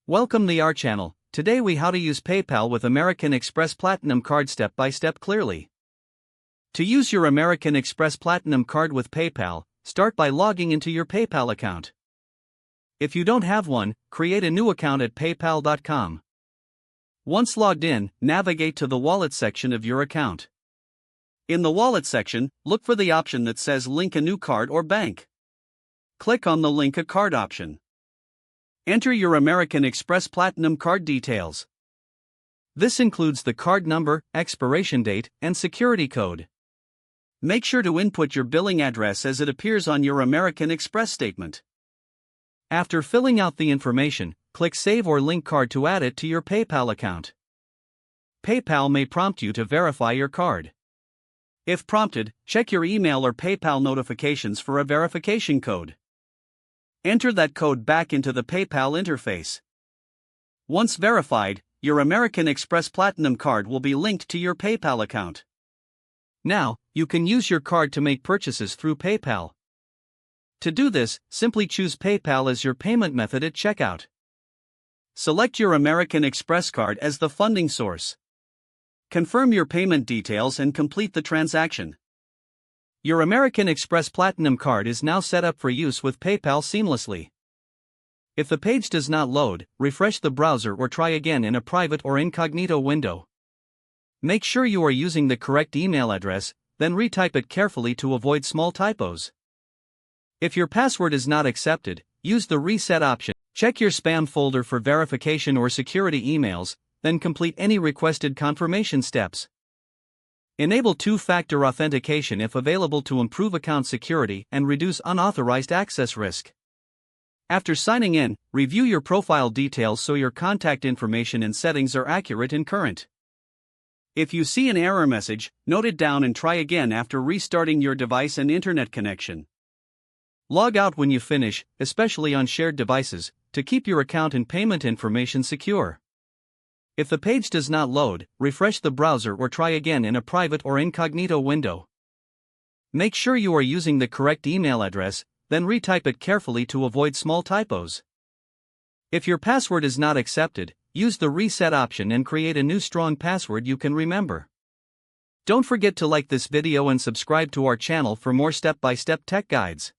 Welcome to our channel. Today we how to use PayPal with American Express Platinum Card step by step clearly. To use your American Express Platinum Card with PayPal, start by logging into your PayPal account. If you don't have one, create a new account at paypal.com. Once logged in, navigate to the Wallet section of your account. In the Wallet section, look for the option that says Link a new card or bank. Click on the Link a Card option. Enter your American Express Platinum Card details. This includes the card number, expiration date, and security code. Make sure to input your billing address as it appears on your American Express statement. After filling out the information, click Save or Link Card to add it to your PayPal account. PayPal may prompt you to verify your card. If prompted, check your email or PayPal notifications for a verification code. Enter that code back into the PayPal interface. Once verified, your American Express Platinum Card will be linked to your PayPal account. Now, you can use your card to make purchases through PayPal. To do this, simply choose PayPal as your payment method at checkout. Select your American Express card as the funding source. Confirm your payment details and complete the transaction. Your American Express Platinum Card is now set up for use with PayPal seamlessly. If the page does not load, refresh the browser or try again in a private or incognito window. Make sure you are using the correct email address, then retype it carefully to avoid small typos. If your password is not accepted, use the Reset option. Check your spam folder for verification or security emails, then complete any requested confirmation steps. Enable two-factor authentication if available to improve account security and reduce unauthorized access risk. After signing in, review your profile details so your contact information and settings are accurate and current. If you see an error message, note it down and try again after restarting your device and internet connection. Log out when you finish, especially on shared devices, to keep your account and payment information secure. If the page does not load, refresh the browser or try again in a private or incognito window. Make sure you are using the correct email address, then retype it carefully to avoid small typos. If your password is not accepted, use the Reset option and create a new strong password you can remember. Don't forget to like this video and subscribe to our channel for more step-by-step tech guides.